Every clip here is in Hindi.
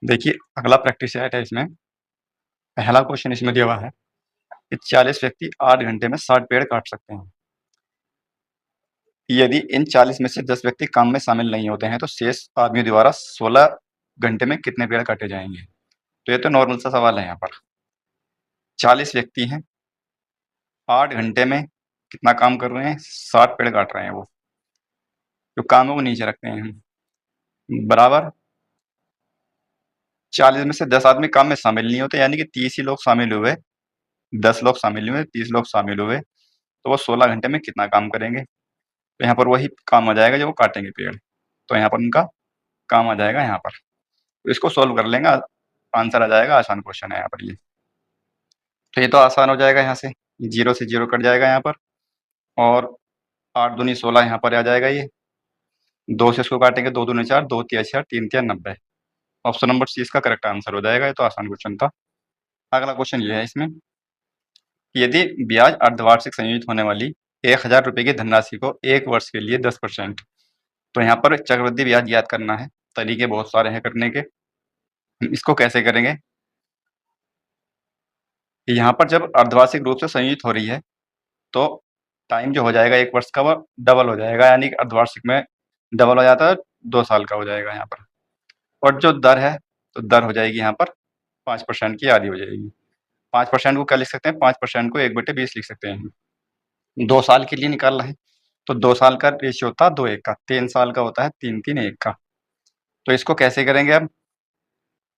देखिए, अगला प्रैक्टिस सेट है इसमें। पहला क्वेश्चन इसमें दिया हुआ है कि 40 व्यक्ति 8 घंटे में 60 पेड़ काट सकते हैं। यदि इन 40 में से 10 व्यक्ति काम में शामिल नहीं होते हैं तो शेष आदमी द्वारा 16 घंटे में कितने पेड़ काटे जाएंगे। तो ये तो नॉर्मल सा सवाल है। यहाँ पर 40 व्यक्ति हैं, 8 घंटे में कितना काम कर रहे हैं, 60 पेड़ काट रहे हैं। वो जो काम है वो नीचे रखते हैं हम, बराबर 40 में से 10 आदमी काम में शामिल नहीं होते, यानी कि 30 ही लोग शामिल हुए, 10 लोग शामिल नहीं हुए, 30 लोग शामिल हुए, तो वो 16 घंटे में कितना काम करेंगे। तो यहाँ पर वही काम आ जाएगा जो वो काटेंगे पेड़, तो यहाँ पर उनका काम आ जाएगा यहाँ पर। तो इसको सोल्व कर लेंगे, आंसर आ जाएगा। आसान क्वेश्चन है यहाँ पर ये। तो ये तो आसान हो जाएगा, यहाँ से 0 से 0 कट जाएगा यहाँ पर, और 8 दूनी 16 यहाँ पर आ जाएगा। ये 2 से इसको काटेंगे, 2 दूनी 4, 2 तिया 6, 3 तिया 90। ऑप्शन नंबर सी इसका करेक्ट आंसर हो जाएगा। ये तो आसान क्वेश्चन था। अगला क्वेश्चन ये है इसमें, यदि ब्याज अर्धवार्षिक संयोजित होने वाली 1000 रुपये की धनराशि को 1 वर्ष के लिए 10%, तो यहाँ पर चक्रवृद्धि ब्याज ज्ञात करना है। तरीके बहुत सारे हैं करने के। हम इसको कैसे करेंगे, यहाँ पर जब अर्धवार्षिक रूप से संयोजित हो रही है तो टाइम जो हो जाएगा 1 वर्ष का वो डबल हो जाएगा, यानी कि अर्धवार्षिक में डबल हो जाता है, 2 साल का हो जाएगा यहाँ पर। और जो दर है तो दर हो जाएगी यहाँ पर 5% की आधी हो जाएगी। 5% को क्या लिख सकते हैं, 5% को 1/20 लिख सकते हैं। 2 साल के लिए निकालना है तो 2 साल का रेशियो होता है 2:1 का, 3 साल का होता है 3:3:1 का। तो इसको कैसे करेंगे अब,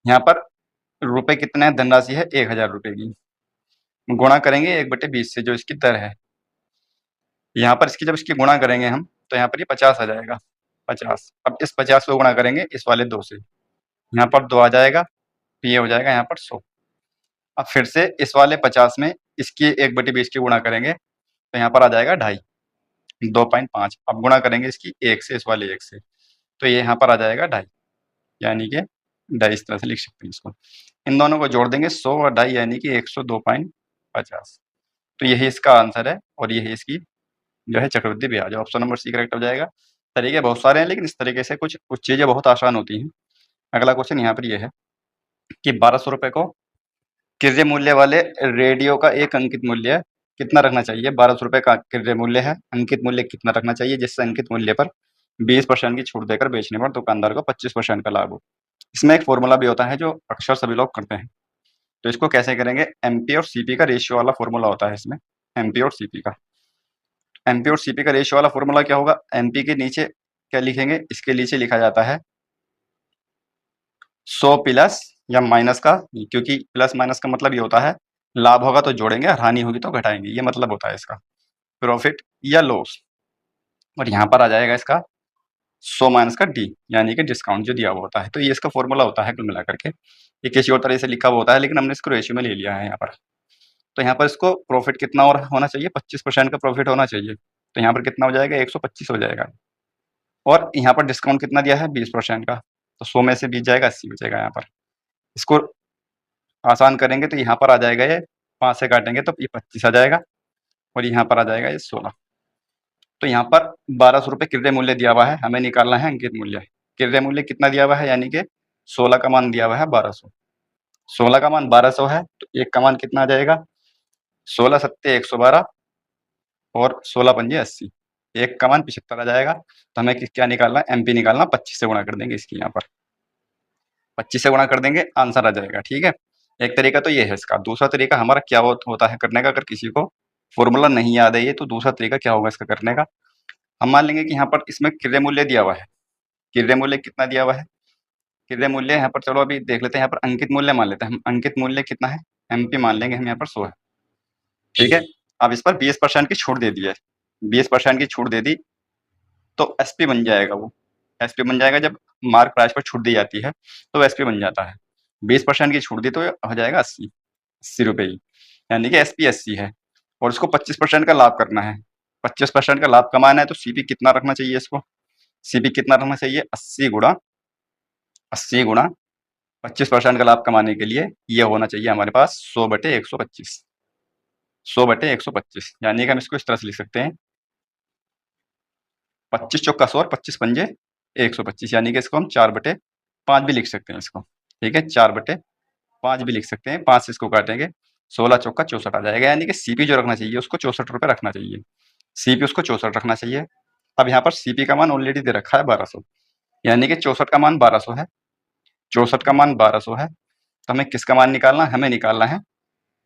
यहाँ पर रुपए कितने हैं, धनराशि है 1000 रुपये की, गुणा करेंगे 1/20 से जो इसकी दर है। यहाँ पर इसकी जब इसकी गुणा करेंगे हम तो यहाँ पर ये 50 आ जाएगा, 50। अब इस 50 को गुणा करेंगे इस वाले 2 से, यहाँ पर 2 आ जाएगा, तो ये हो जाएगा यहाँ पर 100। अब फिर से इस वाले 50 में इसकी 1/20 की गुणा करेंगे तो यहाँ पर आ जाएगा 2.5, 2.5। अब गुणा करेंगे इसकी 1 से, इस वाले 1 से, तो ये यहाँ पर आ जाएगा 2.5, यानी कि 2.5। इस तरह से लिख सकते हैं इसको। इन दोनों को जोड़ देंगे 100 और 2.5 यानी कि 102.50। तो यही इसका आंसर है, और यही इसकी जो है चक्रवृद्धि ब्याज। ऑप्शन नंबर सी करेक्ट हो जाएगा। तरीके बहुत सारे हैं, लेकिन इस तरीके से कुछ कुछ चीज़ें बहुत आसान होती हैं। अगला क्वेश्चन यहाँ पर ये है कि 1200 रुपये को क्रय मूल्य वाले रेडियो का एक अंकित मूल्य कितना रखना चाहिए। 1200 रुपये का क्रय मूल्य है, अंकित मूल्य कितना रखना चाहिए जिससे अंकित मूल्य पर 20% की छूट देकर बेचने पर दुकानदार को 25% का लाभ हो। इसमें एक फॉर्मूला भी होता है जो अक्सर सभी लोग करते हैं। तो इसको कैसे करेंगे, एमपी और सीपी का रेशियो वाला फॉर्मूला होता है इसमें। एमपी और सीपी का रेशियो वाला फॉर्मूला क्या होगा, एमपी के नीचे क्या लिखेंगे, इसके नीचे लिखा जाता है 100 प्लस या माइनस का, क्योंकि प्लस माइनस का मतलब ये होता है लाभ होगा तो जोड़ेंगे, हानि होगी तो घटाएंगे, ये मतलब होता है इसका, प्रॉफिट या लॉस। और यहाँ पर आ जाएगा इसका 100 माइनस का डी, यानी कि डिस्काउंट जो दिया हुआ होता है। तो ये इसका फॉर्मूला होता है कुल मिलाकर के। ये किसी और तरह से लिखा हुआ होता है, लेकिन हमने इसको रेशियो में ले लिया है यहाँ पर। तो यहाँ पर इसको प्रॉफिट कितना और होना चाहिए, 25% का प्रॉफिट होना चाहिए। तो यहाँ पर कितना हो जाएगा, 125 हो जाएगा। और यहाँ पर डिस्काउंट कितना दिया है, 20% का, तो 100 में से 20 जाएगा, 80 बचेगा यहाँ पर। इसको आसान करेंगे तो यहाँ पर आ जाएगा, ये 5 से काटेंगे तो ये 25 आ जाएगा, और यहाँ पर आ जाएगा ये 16। तो यहाँ पर 1200 रुपये क्रय मूल्य दिया हुआ है, हमें निकालना है अंकित मूल्य। क्रय मूल्य कितना दिया हुआ है, यानी कि 16 का मान दिया हुआ है 1200। 16 का मान 1200 है तो 1 का मान कितना आ जाएगा, 16 सत्ते 112, और 16 पंजे 80, 1 का मान 75 आ जाएगा। तो हमें क्या निकालना है, एमपी निकालना। 25 से गुणा कर देंगे इसकी, यहाँ पर 25 से गुणा कर देंगे, आंसर आ जाएगा। ठीक है, एक तरीका तो ये है इसका। दूसरा तरीका हमारा क्या होता है करने का, अगर किसी को फॉर्मूला नहीं याद है ये, तो दूसरा तरीका क्या होगा इसका करने का, हम मान लेंगे कि यहाँ पर इसमें क्रय मूल्य दिया हुआ है। क्रय मूल्य कितना दिया हुआ है, क्रय मूल्य यहाँ पर चलो अभी देख लेते हैं। यहाँ पर अंकित मूल्य मान लेते हैं हम, अंकित मूल्य कितना है, एमपी मान लेंगे हम, यहाँ पर 100 है। ठीक है, अब इस पर 20% की छूट दे दी है, 20% की छूट दे दी तो एसपी बन जाएगा। वो एसपी बन जाएगा, जब मार्क प्राइस पर छूट दी जाती है तो एसपी बन जाता है। 20% की छूट दी तो हो जाएगा 80 रुपये ही, यानी कि एसपी 80 है। और इसको 25% का लाभ करना है, 25% का लाभ कमाना है, तो सीपी कितना रखना चाहिए इसको, सीपी कितना रखना चाहिए, 80 गुणा 25% का लाभ कमाने के लिए ये होना चाहिए हमारे पास 100/125, 100/125, यानी कि हम इसको इस तरह से लिख सकते हैं 25 चौका 100 और 25 पंजे 125, यानी कि इसको हम 4/5 भी लिख सकते हैं इसको। ठीक है, 4/5 भी लिख सकते हैं, 5 से इसको काटेंगे, 16 चौका 64 आ जाएगा, यानी कि सीपी जो रखना चाहिए उसको 64 रुपए रखना चाहिए, सीपी उसको 64 रखना चाहिए। अब यहाँ पर सीपी का मान ऑलरेडी दे रखा है 1200, यानी कि 64 का मान 1200 है, 64 का मान 1200 है, तो हमें किसका मान निकालना है? हमें निकालना है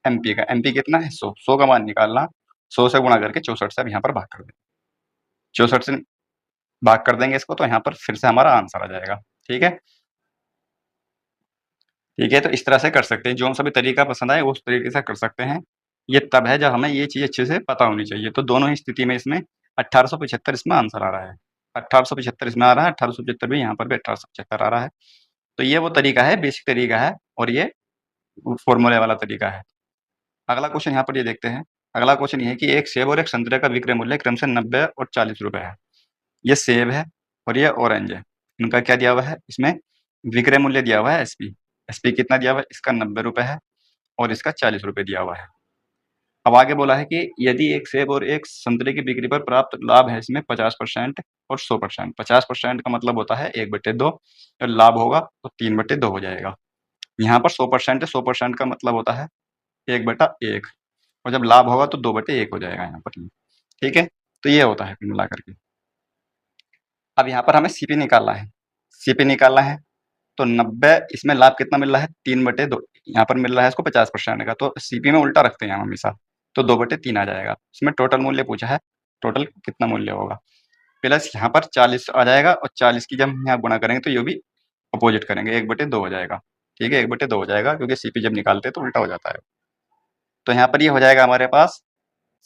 एमपी का। एमपी कितना है? 100, 100 का मान निकालना, 100 से गुणा करके 64 से अब यहाँ पर भाग कर देंगे, 64 से भाग कर देंगे इसको, तो यहाँ पर फिर से हमारा आंसर आ जाएगा। ठीक है, ठीक है, तो इस तरह से कर सकते हैं, जो सा भी तरीका पसंद आए उस तरीके से कर सकते हैं। ये तब है जब हमें ये चीज़ अच्छे से पता होनी चाहिए। तो दोनों ही स्थिति में इसमें 1875 इसमें आंसर आ रहा है, 1875 इसमें आ रहा है, 1875 भी यहाँ पर भी 1875 आ रहा है। तो ये वो तरीका है, बेसिक तरीका है, और ये फॉर्मूले वाला तरीका है। अगला क्वेश्चन यहाँ पर ये देखते हैं। अगला क्वेश्चन ये है कि एक सेब और एक संतरे का विक्रय मूल्य क्रमशः 90 और 40 रुपए है। ये सेब है और ये ऑरेंज है। इनका क्या दिया हुआ है? इसमें विक्रय मूल्य दिया हुआ है एसपी। एसपी कितना दिया हुआ है? इसका 90 रुपए है और इसका 40 रुपए दिया हुआ है। अब आगे बोला है कि यदि एक सेब और एक संतरे की बिक्री पर प्राप्त लाभ है इसमें 50% और 100%। 50% का मतलब होता है 1/2, और लाभ होगा तो 3/2 हो जाएगा। यहाँ पर 100% है, 100% का मतलब होता है 1/1, और जब लाभ होगा तो 2/1 हो जाएगा यहाँ पर। ठीक है, तो ये होता है कुल मिला करके। अब यहाँ पर हमें सीपी निकालना है। सीपी निकालना है तो 90, इसमें लाभ कितना मिल रहा है? 3/2, यहाँ पर मिल रहा है इसको 50% का, तो सीपी में उल्टा रखते हैं हम हमेशा, तो 2/3 आ जाएगा। इसमें टोटल मूल्य पूछा है, टोटल कितना मूल्य होगा, प्लस यहाँ पर 40 आ जाएगा, और 40 की जब हम यहाँ गुणा करेंगे तो ये भी अपोजिट करेंगे, 1/2 हो जाएगा। ठीक है, 1/2 हो जाएगा, क्योंकि सीपी जब निकालते हैं तो उल्टा हो जाता है। तो यहाँ पर ये हो जाएगा हमारे पास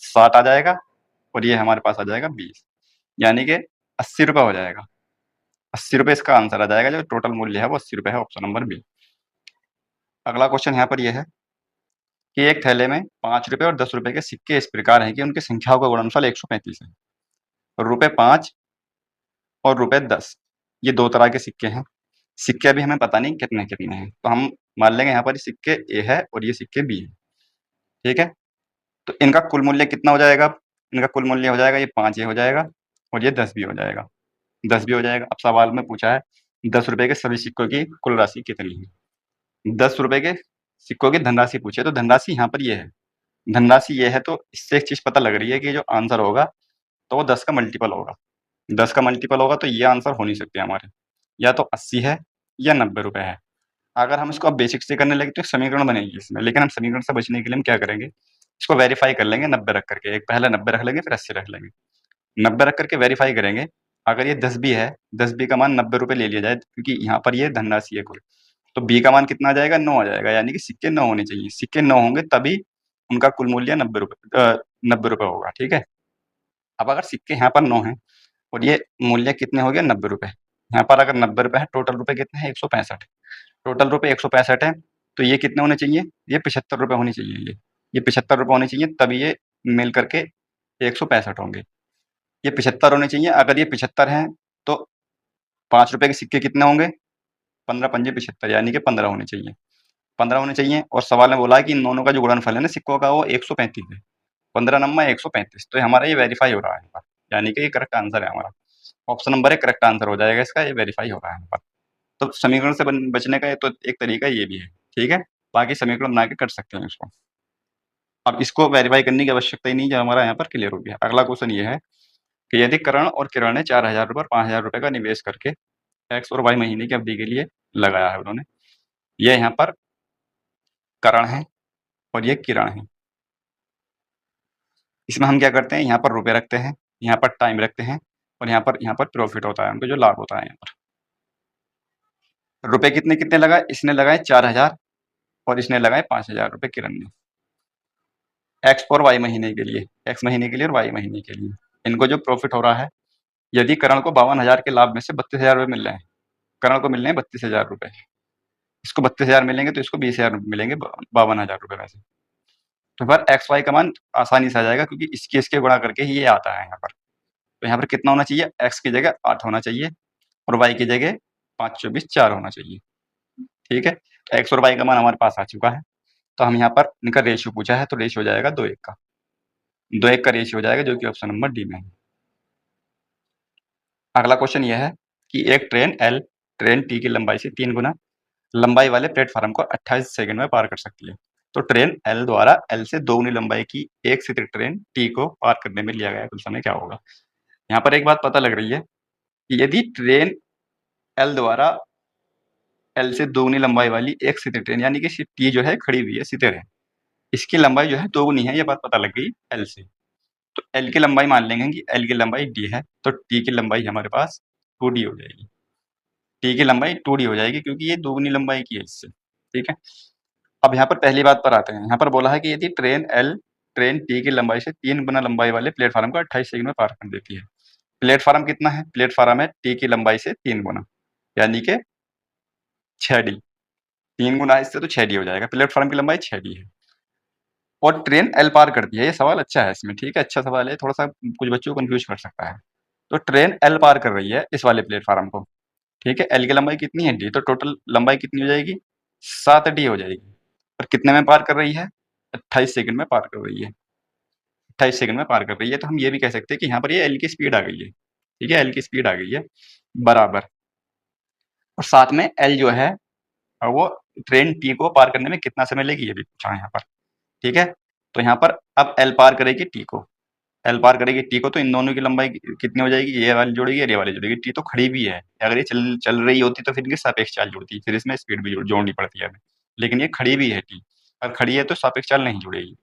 60 आ जाएगा, और ये हमारे पास आ जाएगा 20, यानी कि 80 रुपये हो जाएगा। 80 रुपये इसका आंसर आ जाएगा, जो टोटल मूल्य है वो 80 रुपये है, ऑप्शन नंबर बी। अगला क्वेश्चन यहाँ पर यह है कि एक थैले में 5 रुपये और 10 रुपये के सिक्के इस प्रकार हैं कि उनकी संख्याओं का गुणनफल 135 है। रुपये 5 और रुपये 10, ये दो तरह के सिक्के हैं। सिक्के अभी हमें पता नहीं कितने कितने हैं, तो हम मान लेंगे यहाँ पर ये सिक्के ए है और ये सिक्के बी है। ठीक है, तो इनका कुल मूल्य कितना हो जाएगा? इनका कुल मूल्य हो जाएगा, ये 5 ये हो जाएगा और ये 10 भी हो जाएगा, 10 भी हो जाएगा। अब सवाल में पूछा है 10 रुपये के सभी सिक्कों की कुल राशि कितनी है? 10 रुपये के सिक्कों की धनराशि पूछी है, तो धनराशि यहाँ पर ये है, धनराशि ये है, तो इससे एक चीज़ पता लग रही है कि जो आंसर होगा तो वो 10 का मल्टीपल होगा। 10 का मल्टीपल होगा तो ये आंसर हो नहीं सकते हमारे, या तो 80 है या 90 रुपये है। अगर हम इसको अब बेसिक से करने लगे तो एक समीकरण बनेगी इसमें, लेकिन हम समीकरण से बचने के लिए हम क्या करेंगे, इसको वेरीफाई कर लेंगे 90 रख करके। एक पहले 90 रख लेंगे, फिर 80 रख लेंगे। 90 रख करके वेरीफाई करेंगे, अगर ये 10 भी है, 10 बी का मान 90 रुपये ले लिया जाए, क्योंकि यहाँ पर ये धनराशि है कुल, तो बी का मान कितना आ जाएगा? 9 आ जाएगा, यानी कि सिक्के 9 होने चाहिए। सिक्के 9 होंगे तभी उनका कुल मूल्य 90 रुपये होगा। ठीक है, अब अगर सिक्के यहाँ पर 9 हैं और ये मूल्य कितने हो गए? 90 रुपये। यहाँ पर अगर 90 रुपये है, टोटल रुपये कितने हैं? 165। टोटल रुपये 165 है, तो ये कितने होने चाहिए? ये 75 रुपये होने चाहिए, ये 75 रुपये होने चाहिए, तभी ये मिल करके 165 होंगे। ये 75 होने चाहिए। अगर ये 75 हैं तो 5 रुपये के सिक्के कितने होंगे? 15 पंजे 75, यानी कि 15 होने चाहिए, 15 होने चाहिए। और सवाल में बोला है कि इन दोनों का जो गुणनफल है ना सिक्कों का, वो 135 है। 15 नंबर 135, तो हमारा ये वेरीफाई हो रहा है यहाँ पर, यानी कि ये करेक्ट आंसर है हमारा। ऑप्शन नंबर 1 करेक्ट आंसर हो जाएगा इसका, ये वेरीफाई हो रहा है यहाँ पर। तो समीकरण से बचने का तो एक तरीका ये भी है। ठीक है, बाकी समीकरण बना के कर सकते हैं इसको। अब इसको वेरीफाई करने की आवश्यकता ही नहीं, जो हमारा यहाँ पर क्लियर हो गया। अगला क्वेश्चन ये है कि यदि करण और किरण ने 4000 रुपये और 5000 रुपये का निवेश करके एक्स और वाई महीने की अवधि के लिए लगाया है उन्होंने, ये यहाँ पर करण है और ये किरण है। इसमें हम क्या करते हैं, यहाँ पर रुपए रखते हैं, यहाँ पर टाइम रखते हैं, और यहाँ पर प्रॉफिट होता है, उनको जो लाभ होता है। यहाँ पर रुपए कितने कितने लगाए? इसने लगाए 4000 और इसने लगाए 5000 रुपये किरण ने, एक्स और वाई महीने के लिए, एक्स महीने के लिए और वाई महीने के लिए। इनको जो प्रॉफिट हो रहा है, यदि करण को 52,000 के लाभ में से 32,000 रुपये मिल रहे हैं, करण को मिल रहे हैं 32,000 रुपये, इसको 32,000 मिलेंगे तो इसको 20,000 मिलेंगे 52,000 रुपये में से। तो फिर एक्स वाई का मान आसानी से आ जाएगा, क्योंकि इसके इसके गुणा करके ही ये आता है यहाँ पर। तो यहाँ पर कितना होना चाहिए? एक्स की जगह 8 होना चाहिए और वाई की जगह 5 24 4 होना चाहिए। ठीक है, तो एक्स और वाई का मान हमारे पास आ चुका है। तो हम यहाँ पर इनका रेशियो पूछा है, तो रेशियो हो जाएगा 2:1 का, 2:1 का रेशियो हो जाएगा, जो कि ऑप्शन नंबर डी में है। अगला क्वेश्चन यह है कि एक ट्रेन एल ट्रेन टी की लंबाई से 3 गुना लंबाई वाले प्लेटफ़ॉर्म को 28 सेकंड में पार कर सकती है। तो ट्रेन एल द्वारा एल से दोगुनी लंबाई की एक सीधी ट्रेन टी को पार करने में लिया गया कुल समय क्या होगा? यहाँ पर एक बात पता लग रही है कि यदि ट्रेन एल द्वारा एल से दोगुनी लंबाई वाली एक सीधी ट्रेन यानी कि टी जो है खड़ी हुई है सीधे रहे, इसकी लंबाई जो है दोगुनी है, ये बात पता लग गई एल से। तो एल की लंबाई मान लेंगे कि एल की लंबाई डी है, तो टी की लंबाई हमारे पास 2d हो जाएगी। टी की लंबाई 2d हो जाएगी क्योंकि ये दोगुनी लंबाई की है इससे, ठीक है? अब यहाँ पर पहली बात पर आते हैं। यहाँ पर बोला है कि यदि ट्रेन टी की लंबाई से 3 गुना लंबाई वाले प्लेटफ़ॉर्म को 28 सेकंड में पार कर देती है। प्लेटफ़ॉर्म कितना है? प्लेटफ़ॉर्म है टी की लंबाई से 3 गुना, यानी कि 6d। 3 गुना इससे तो 6d हो जाएगा। प्लेटफ़ॉर्म की लंबाई 6d है और ट्रेन एल पार करती है। ये सवाल अच्छा है इसमें, ठीक है? अच्छा सवाल है, थोड़ा-सा कुछ बच्चों को कन्फ्यूज़ कर सकता है। तो ट्रेन एल पार कर रही है इस वाले प्लेटफ़ॉर्म को, ठीक है? एल की लंबाई कितनी है? डी, तो टोटल लंबाई कितनी हो जाएगी? 7d हो जाएगी। और कितने में पार कर रही है? 28 सेकंड में पार कर रही है। 28 सेकंड में पार कर रही है, तो हम ये भी कह सकते हैं कि यहाँ पर ये एल की स्पीड आ गई है, ठीक है? एल की स्पीड आ गई है, बराबर। और साथ में एल जो है वो ट्रेन टी को पार करने में कितना समय लेगी, ये भी पूछा है यहाँ पर, ठीक है? तो यहाँ पर अब एल पार करेगी टी को, एल पार करेगी टी को, तो इन दोनों की लंबाई कितनी हो जाएगी? ये वाली जुड़ेगी और ये वाली जुड़ेगी। टी तो खड़ी भी है, अगर ये चल रही होती तो फिर इनकी सापेक्ष चाल जुड़ती, फिर इसमें स्पीड भी जोड़नी पड़ती है हमें। लेकिन ये खड़ी भी है टी, अगर खड़ी है तो सापेक्ष चाल नहीं जुड़ेगी।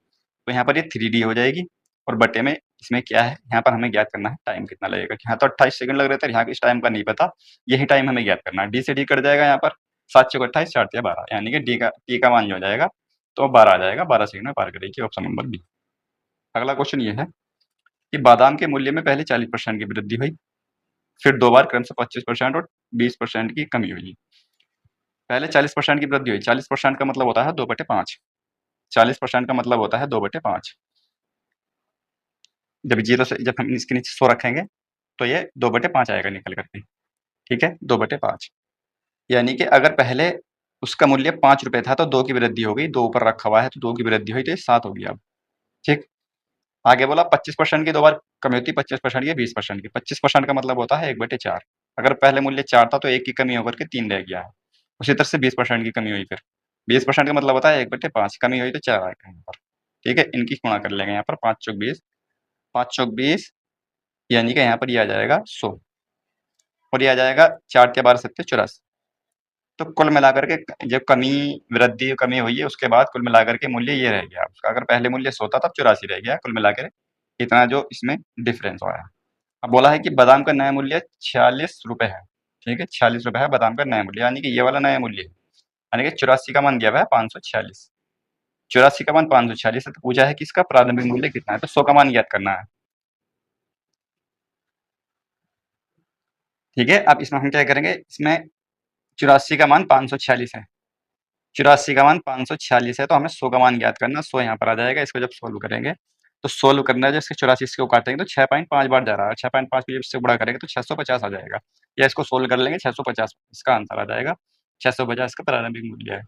तो यहाँ पर ये 3d हो जाएगी और बटे में इसमें क्या है, यहाँ पर हमें ज्ञात करना है टाइम कितना लगेगा। यहाँ तो 28 सेकंड लग रहे थे, यहाँ इस टाइम का नहीं पता, यही टाइम हमें ज्ञात करना है। डी से डी कट जाएगा यहाँ पर, 7 चौक 28, 4 तिया 12, यानी कि टी का मान जो हो जाएगा तो 12 आ जाएगा। 12 सेकंड में पार करेगी, ऑप्शन नंबर बी। अगला क्वेश्चन ये है कि बादाम के मूल्य में पहले 40% की वृद्धि हुई, फिर 2 बार क्रमशः 25% और 20% की कमी हुई। पहले 40% की वृद्धि हुई। 40% का मतलब होता है 2/5। 40% का मतलब होता है 2/5। जब हम इसके नीचे 100 रखेंगे तो ये 2/5 आएगा निकल करके, ठीक है? 2/5, यानी कि अगर पहले उसका मूल्य 5 रुपए था तो 2 की वृद्धि हो गई, 2 ऊपर रखा हुआ है तो 2 की वृद्धि हुई तो ये 7 हो गया अब, ठीक? आगे बोला 25% की 2 बार कमी होती है, 25% की 20% की। 25% का मतलब होता है 1/4। अगर पहले मूल्य 4 था तो 1 की कमी होकर के 3 रह गया है। उसी तरह से 20% की कमी हुई फिर। 20% का मतलब होता है 1/5, कमी हुई तो 4 आएगा यहाँ पर, ठीक है? इनकी गुणा कर लेंगे यहाँ पर, 5 चौक 20, 5 चौक 20, यानी कि यहाँ पर ये आ जाएगा 100 और ये आ जाएगा 4 तिया 12 सत्ते 84। तो कुल मिलाकर के जब कमी हुई है उसके बाद कुल मिलाकर के मूल्य ये रह गया उसका। अगर पहले मूल्य 100 था तब 84 रह गया, कुल मिलाकर इतना जो इसमें डिफरेंस आया। अब बोला है कि बादाम का नया मूल्य 46 रुपए है, ठीक है? 46 रुपए है बादाम का नया मूल्य, यानी कि ये वाला नया मूल्य है, यानी कि 84 का मान दिया हुआ है 546। 84 का मान 546 है, तो पूछा है कि इसका प्रारंभिक मूल्य कितना है, तो 100 का मान ज्ञात करना है, ठीक है? अब इसमें हम क्या करेंगे, इसमें 84 का मान 546 है, 84 का मान 546 है, तो हमें 100 का मान ज्ञात करना है। 100 यहाँ पर आ जाएगा। इसको जब सोल्व करेंगे तो सोल्व करना है, जैसे 84 को काटेंगे तो 6.5 बार जा रहा है, 6.5 को जब इससे गुणा करेंगे तो 650 आ जाएगा, या इसको सोल्व कर लेंगे 650, इसका आंसर आ जाएगा 650 का प्रारंभिक मूल्य है।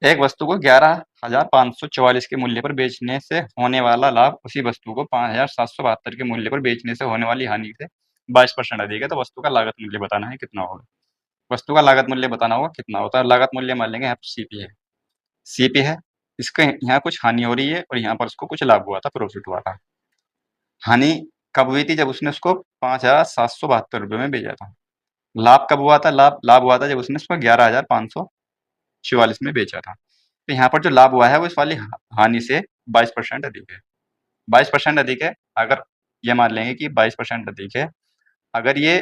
एक वस्तु को 11,544 के मूल्य पर बेचने से होने वाला लाभ उसी वस्तु को 5,772 के मूल्य पर बेचने से होने वाली हानि से 22% अधिक है, तो वस्तु का लागत मूल्य बताना है कितना होगा। वस्तु का लागत मूल्य बताना होगा कितना होता है। लागत मूल्य मान लेंगे यहाँ पर सीपी है, सीपी है, इसके यहाँ कुछ हानि हो रही है और यहाँ पर उसको कुछ लाभ हुआ था, प्रॉफिट हुआ था। हानि कब हुई थी? जब उसने उसको 5,772 रुपये में बेचा था। लाभ कब हुआ था? लाभ हुआ था जब उसने उसको 11,544 में बेचा था। तो यहाँ पर जो लाभ हुआ है वो इस वाली हानि से 22% अधिक है। 22% अधिक है, अगर ये मान लेंगे कि 22% अधिक है। अगर ये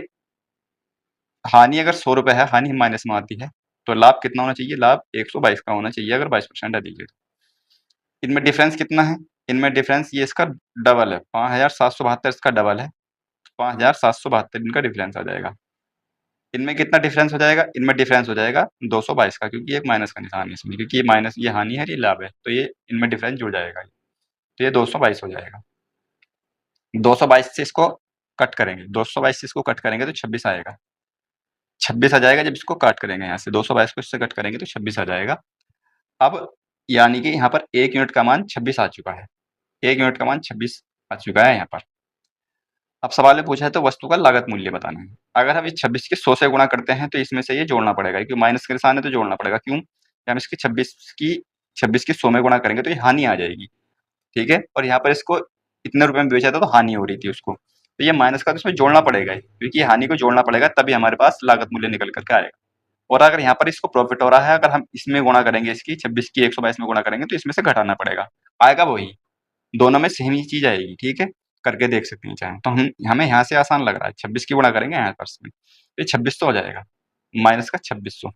हानि अगर 100 रुपए है, हानि माइनस में आती है, तो लाभ कितना होना चाहिए? लाभ 122 का होना चाहिए अगर 22% अधिक है। इनमें डिफरेंस कितना है? इनमें डिफरेंस ये इसका डबल है, 5,772 इसका डबल है, 5,772 इनका डिफरेंस आ जाएगा। इनमें कितना डिफरेंस हो जाएगा? इनमें डिफरेंस हो जाएगा 222 का, क्योंकि एक माइनस का निशान है इसमें, क्योंकि ये माइनस, ये हानि है, ये लाभ है, तो ये इनमें डिफरेंस जुड़ जाएगा, तो ये 222 हो जाएगा। 222 से इसको कट करेंगे, 222 से इसको कट करेंगे तो 26 आएगा। 26 आ जाएगा जब इसको काट करेंगे, यहाँ से 222 को इससे कट करेंगे तो 26 आ जाएगा। अब यानी कि यहाँ पर 1 यूनिट का मान 26 आ चुका है, 1 यूनिट का मान 26 आ चुका है यहाँ पर। अब सवाल में पूछा है तो वस्तु का लागत मूल्य बताना है। अगर हम इस 26 के 100 से गुणा करते हैं तो इसमें से ये जोड़ना पड़ेगा, क्योंकि माइनस के निशान है तो जोड़ना पड़ेगा। क्यों? कि हम इसकी 26 की 100 में गुणा करेंगे तो ये हानि आ जाएगी, ठीक है? और यहाँ पर इसको इतने रुपए में बेचा था तो हानि हो रही थी उसको। तो ये माइनस का तो इसमें जोड़ना पड़ेगा ही, क्योंकि ये हानि को जोड़ना पड़ेगा तभी हमारे पास लागत मूल्य निकल कर के आएगा। और अगर यहाँ पर इसको प्रॉफिट हो रहा है, अगर हम इसमें गुणा करेंगे, इसकी 26 की 122 में गुणा करेंगे तो इसमें से घटाना पड़ेगा। आएगा वही, दोनों में सेम ही चीज़ आएगी, ठीक है? करके देख सकते हैं चाहें। तो हमें यहाँ से आसान लग रहा है, 26 की गुणा करेंगे यहाँ पर इसमें, ये 2600 हो जाएगा, माइनस का 2600,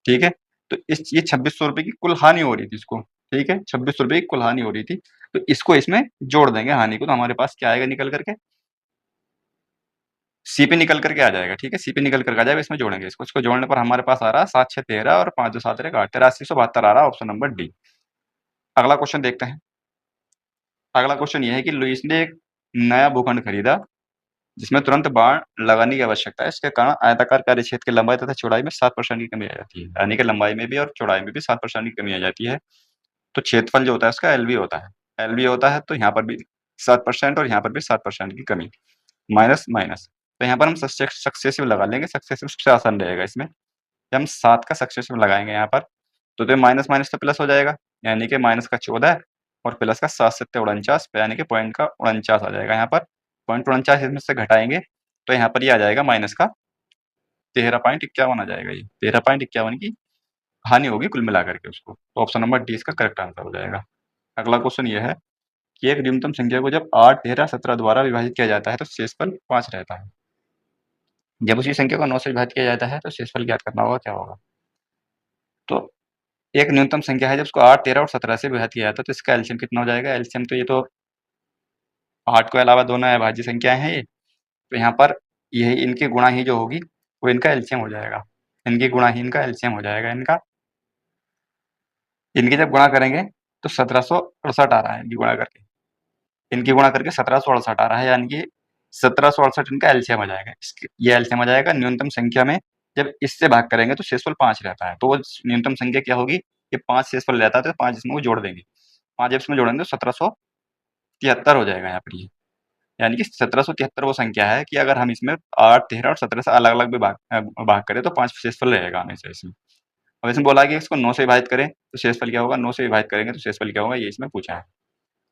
ठीक है? तो ये 2600 रुपए की कुल हानि हो रही थी इसको, ठीक है? 2600 रुपए की कुल हानि हो रही थी, तो इसको इसमें जोड़ देंगे हानि को, तो हमारे पास क्या आएगा निकल करके? सीपी निकल करके आ जाएगा, ठीक है? सीपी निकल करके आ जाएगा, इसमें जोड़ेंगे इसको जोड़ने पर हमारे पास आ रहा है 7 6 13 और 5 2 7 1 8, 8372 आ रहा है, ऑप्शन नंबर डी। अगला क्वेश्चन देखते हैं। अगला क्वेश्चन ये है कि लुईस ने एक नया भूखंड खरीदा जिसमें तुरंत बाड़ लगाने की आवश्यकता है। इसके कारण आयताकार कार्यक्षेत्र की लंबाई तथा चौड़ाई में 7% की कमी आ जाती है, यानी कि लंबाई में भी और चौड़ाई में भी 7% की कमी आ जाती है। तो क्षेत्रफल जो होता है उसका एलवी होता है, एलवी होता है, तो यहाँ पर भी 7% और यहाँ पर भी 7% की कमी, माइनस माइनस। तो यहाँ पर हम सक्सेसिव लगा लेंगे, सक्सेसिव सबसे आसान रहेगा इसमें। जब हम 7 का सक्सेसिव लगाएंगे यहाँ पर, तो माइनस माइनस तो प्लस हो जाएगा, यानी कि माइनस का 14 और प्लस का 7 7 49, यानी कि पॉइंट का 49 आ जाएगा। यहाँ पर पॉइंट 49 इसमें से घटाएंगे तो यहाँ पर ये आ जाएगा माइनस का 13.51 आ जाएगा। ये 13.51 की हानि होगी कुल मिलाकर के उसको। तो ऑप्शन नंबर डी इसका करेक्ट आंसर हो जाएगा। अगला क्वेश्चन ये है कि एक न्यूनतम संख्या को जब 8 13 17 द्वारा विभाजित किया जाता है तो शेषफल 5 रहता है। जब उसी संख्या को 9 से विभाजित किया जाता है तो शेषफल ज्ञात करना होगा, क्या होगा? तो एक न्यूनतम संख्या है, जब उसको 8 13 और 17 से विभाजित किया जाता है तो इसका एलसीएम कितना हो जाएगा? एलसीएम तो ये तो 8 के अलावा दोनों अभाज्य संख्याएं हैं ये, तो यहाँ पर यही इनकी गुणा ही जो होगी वो इनका एलसीएम हो जाएगा। इनकी गुणा ही इनका एलसीएम हो जाएगा। इनकी जब गुणा करेंगे तो 1768 आ रहा है, इनकी गुणा करके, 1768 आ रहा है, यानी कि 1768 इनका एलसीएम आ जाएगा। ये एलसीएम आ जाएगा न्यूनतम संख्या में। जब इससे भाग करेंगे तो शेषफल 5 रहता है, तो वो न्यूनतम संख्या क्या होगी? ये 5 शेषफल रहता है, तो 5 इसमें वो जोड़ देंगे, 5 जब इसमें जोड़ेंगे तो 1773 हो जाएगा यहाँ पर ये। यानी कि 1773 वो संख्या है कि अगर हम इसमें 8 13 और 17 से अलग अलग भी भाग करें तो 5 शेषफल रहेगा हमेशा इसमें। अब इसमें बोला है कि इसको 9 से विभाजित करें तो शेषफल क्या होगा? 9 से विभाजित करेंगे तो शेषफल क्या होगा, ये इसमें पूछा है।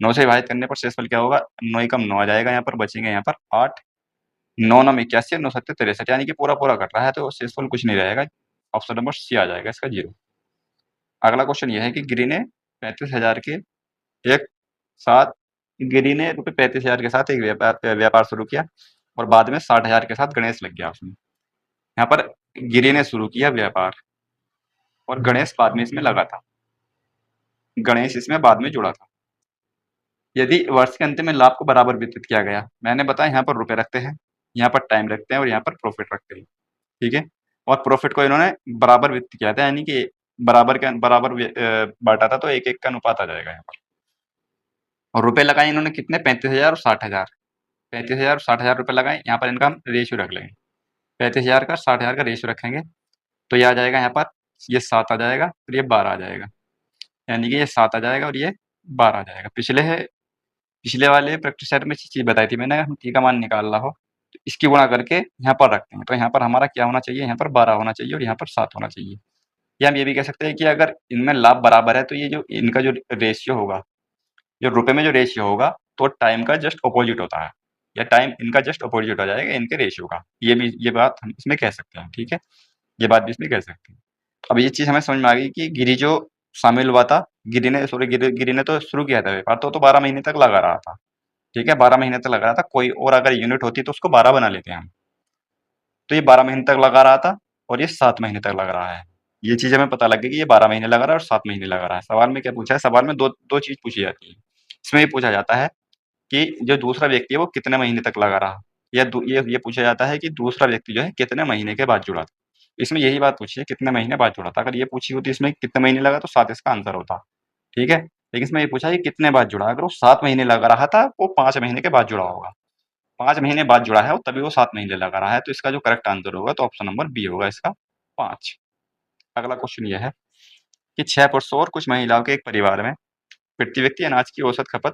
9 से विभाजित करने पर शेषफल क्या होगा? 9 एकम 9 आ जाएगा, यहाँ पर बचेंगे यहाँ पर 8, 9 9 81 और 9 7 63, यानी कि पूरा पूरा कट रहा है, तो शेषफल कुछ नहीं रहेगा। ऑप्शन नंबर सी आ जाएगा इसका 0। अगला क्वेश्चन ये है कि गिरी ने 35,000 के एक साथ गिरी ने रुपए 35,000 के साथ एक व्यापार शुरू किया और बाद में 60,000 के साथ गणेश लग गया उसमें। यहाँ पर गिरी ने शुरू किया व्यापार और गणेश बाद में इसमें लगा था, गणेश इसमें बाद में जुड़ा था। यदि वर्ष के अंत में लाभ को बराबर वितरित किया गया, मैंने बताया यहाँ पर रुपए रखते हैं, यहाँ पर टाइम रखते हैं और यहाँ पर प्रॉफिट रखते हैं, ठीक है? और प्रॉफिट को इन्होंने बराबर वितरित किया था, यानी कि बराबर बांटा था, तो एक एक का अनुपात आ जाएगा यहाँ पर। और रुपए लगाए इन्होंने कितने? 35,000 और 60,000, 35,000 और 60,000 रुपए लगाए। यहाँ पर इनका हम रेशियो रख लेंगे, 35,000 का 60,000 का रेशियो रखेंगे तो ये आ जाएगा यहाँ पर, ये 7 आ जाएगा और ये 12 आ जाएगा, यानी कि ये 7 आ जाएगा और ये 12 आ जाएगा। पिछले वाले प्रैक्टिस सेट में चीज़ बताई थी मैंने, हम t का मान निकालना हो तो इसकी गुणा करके यहाँ पर रखते हैं, तो यहाँ पर हमारा क्या होना चाहिए? यहाँ पर 12 होना चाहिए और यहाँ पर 7 होना चाहिए। या हम ये भी कह सकते हैं कि अगर इनमें लाभ बराबर है तो ये जो इनका जो रेशियो होगा, जो रुपए में जो रेशियो होगा, तो टाइम का जस्ट अपोजिट होता है, या टाइम इनका जस्ट अपोजिट हो जाएगा इनके रेशियो का। ये बात हम इसमें कह सकते हैं, ठीक है? ये बात भी इसमें कह सकते हैं। अब ये चीज़ हमें समझ में आ गई कि गिरी जो शामिल हुआ था, गिरी ने तो शुरू किया था व्यापार, तो 12 महीने तक लगा रहा था, ठीक है? 12 महीने तक लगा रहा था। कोई और अगर यूनिट होती तो उसको 12 बना लेते हैं हम। तो ये 12 महीने तक लगा रहा था और ये 7 महीने तक लग रहा है। ये चीज़ हमें पता लग गई कि ये 12 महीने लगा रहा है और 7 महीने लगा रहा है। सवाल में क्या पूछा है? सवाल में दो चीज़ पूछी जाती है। इसमें ये पूछा जाता है कि जो दूसरा व्यक्ति है वो कितने महीने तक लगा रहा, या ये पूछा जाता है कि दूसरा व्यक्ति जो है कितने महीने के बाद जुड़ा था। इसमें यही बात पूछी है, कितने महीने बाद जुड़ा था। अगर ये पूछी होती इसमें कितने महीने लगा तो 7 इसका आंसर होता, ठीक है? लेकिन इसमें ये पूछा है कि कितने बाद जुड़ा। अगर वो 7 महीने लगा रहा था, वो 5 महीने के बाद जुड़ा होगा। 5 महीने बाद जुड़ा है, तभी वो 7 महीने लगा रहा है, तो इसका जो करेक्ट आंसर होगा तो ऑप्शन नंबर बी होगा इसका 5। अगला क्वेश्चन ये है कि 6 पुरुषों और कुछ महिलाओं के एक परिवार में प्रति व्यक्ति अनाज की औसत खपत,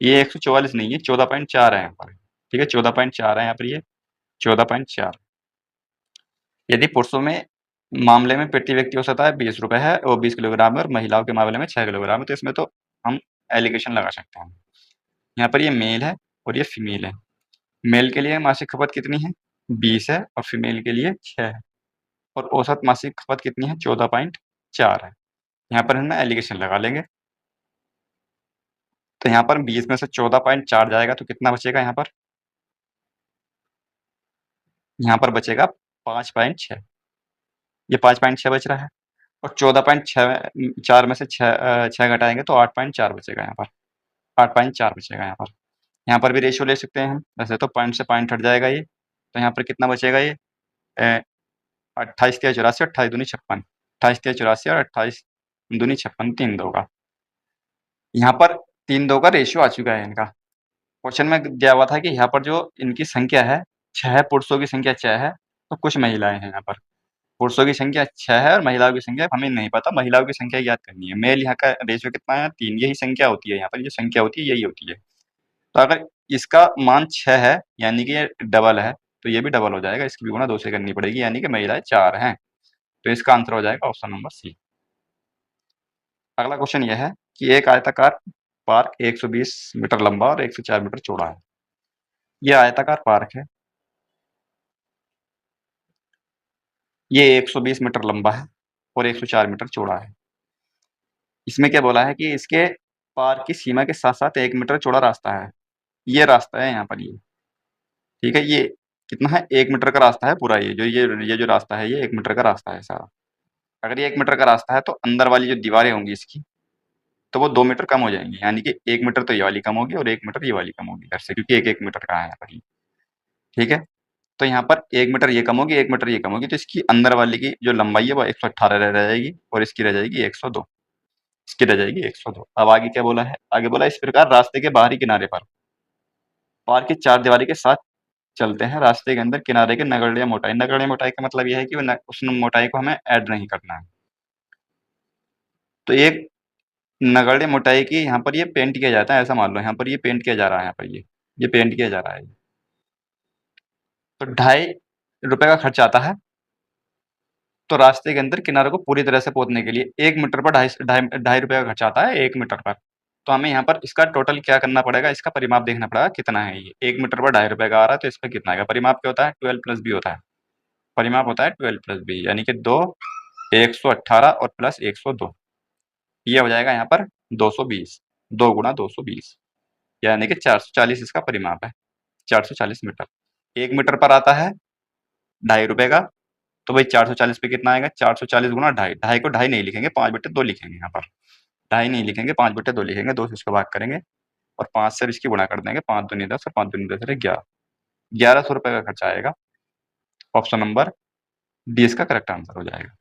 ये 144 नहीं है, 14.4 है यहाँ पर। ठीक है, 14.4 है यहाँ पर ये 14.4। यदि पुरुषों में मामले में प्रति व्यक्ति औसत आय 20 रुपए है और 20 किलोग्राम है और महिलाओं के मामले में 6 किलोग्राम है, तो इसमें तो हम एलिगेशन लगा सकते हैं। यहाँ पर ये मेल है और ये फीमेल है। मेल के लिए मासिक खपत कितनी है 20 है और फीमेल के लिए 6 है और औसत मासिक खपत कितनी है 14.4 है। यहाँ पर हम एलिगेशन लगा लेंगे। तो यहाँ पर 20 में से 14.4 जाएगा तो कितना बचेगा यहाँ पर? यहाँ पर बचेगा 5.6। ये 5.6 बच रहा है और 14.4 में से 6 घटाएंगे तो 8.4 बचेगा यहाँ पर। 8.4 बचेगा यहाँ पर। यहाँ पर भी रेशियो ले सकते हैं हम, वैसे तो पॉइंट से पॉइंट हट जाएगा ये, तो यहाँ पर कितना बचेगा ये 28 तिया 84 28 दूनी 56 28 तिया 84 और 28 दूनी 56 3 2 का। यहाँ पर 3 2 का रेशियो आ चुका है इनका। क्वेश्चन में दिया हुआ था कि यहाँ पर जो इनकी संख्या है 6 पुरुषों की संख्या 6 है तो कुछ महिलाएं हैं यहाँ पर। पुरुषों की संख्या 6 है और महिलाओं की संख्या हमें नहीं पता, महिलाओं की संख्या याद करनी है। मेल यहाँ का रेशियो कितना है 3, यही संख्या होती है यहाँ पर, ये संख्या होती है यही होती है। तो अगर इसका मान 6 है यानी कि ये डबल है तो ये भी डबल हो जाएगा, इसकी भी गुणा 2 से करनी पड़ेगी यानी कि महिलाएं 4 हैं। तो इसका आंसर हो जाएगा ऑप्शन नंबर सी। अगला क्वेश्चन यह है कि एक आयताकार पार्क 120 मीटर लंबा और 104 मीटर चौड़ा है। यह आयताकार पार्क है, ये 120 मीटर लंबा है और 104 मीटर चौड़ा है। इसमें क्या बोला है कि इसके पार्क की सीमा के साथ साथ 1 मीटर चौड़ा रास्ता है। ये रास्ता है यहाँ पर ये, ठीक है, ये कितना है 1 मीटर का रास्ता है पूरा, ये जो रास्ता है ये 1 मीटर का रास्ता है सारा। अगर ये 1 मीटर का रास्ता है तो अंदर वाली जो दीवारें होंगी इसकी तो वो 2 मीटर कम हो जाएंगी, यानी कि 1 मीटर तो ये वाली कम होगी और 1 मीटर ये वाली कम होगी इधर से, क्योंकि 1 1 मीटर का है यहाँ पर ये, ठीक है। तो यहाँ पर 1 मीटर ये कम होगी, 1 मीटर ये कम होगी, तो इसकी अंदर वाली की जो लंबाई है वो 118 रह जाएगी और इसकी रह जाएगी 102, इसकी रह जाएगी 102। अब आगे क्या बोला है, आगे बोला इस प्रकार रास्ते के बाहरी किनारे पर पार्क की 4 दीवारी के साथ चलते हैं। रास्ते के अंदर किनारे के नगण्य मोटाई, नगण्य मोटाई का मतलब यह है कि उस मोटाई को हमें ऐड नहीं करना है। तो एक नगण्य मोटाई की यहाँ पर ये पेंट किया जाता है, ऐसा मान लो यहाँ पर ये पेंट किया जा रहा है, यहाँ पर ये पेंट किया जा रहा है। तो 2.5 रुपए का खर्च आता है तो रास्ते के अंदर किनारे को पूरी तरह से पोतने के लिए 1 मीटर पर 2.5 रुपए का खर्च आता है 1 मीटर पर। तो हमें यहाँ पर इसका टोटल क्या करना पड़ेगा, इसका परिमाप देखना पड़ेगा कितना है ये। 1 मीटर पर 2.5 रुपए का आ रहा है तो इस पर कितना आएगा। परिमाप क्या होता है 12 प्लस बी होता है। परिमाप होता है 12 प्लस बी यानी कि 2 118 और प्लस 102, ये हो जाएगा यहाँ पर 220, 2 गुणा 220 यानी कि 440 इसका परिमाप है, 440 मीटर। 1 मीटर पर आता है 2.5 रुपए का, तो भाई 440 पे कितना आएगा 440 गुणा 2.5, 2.5 को 2.5 नहीं लिखेंगे 5/2 लिखेंगे यहाँ पर, 2.5 नहीं लिखेंगे 5/2 लिखेंगे, 2 से इसका भाग करेंगे और 5 से इसकी गुणा कर देंगे, 5 दूनी 10 और 5 दूनी 10 11, 1100 रुपए का खर्चा आएगा। ऑप्शन नंबर डी इसका करेक्ट आंसर हो जाएगा।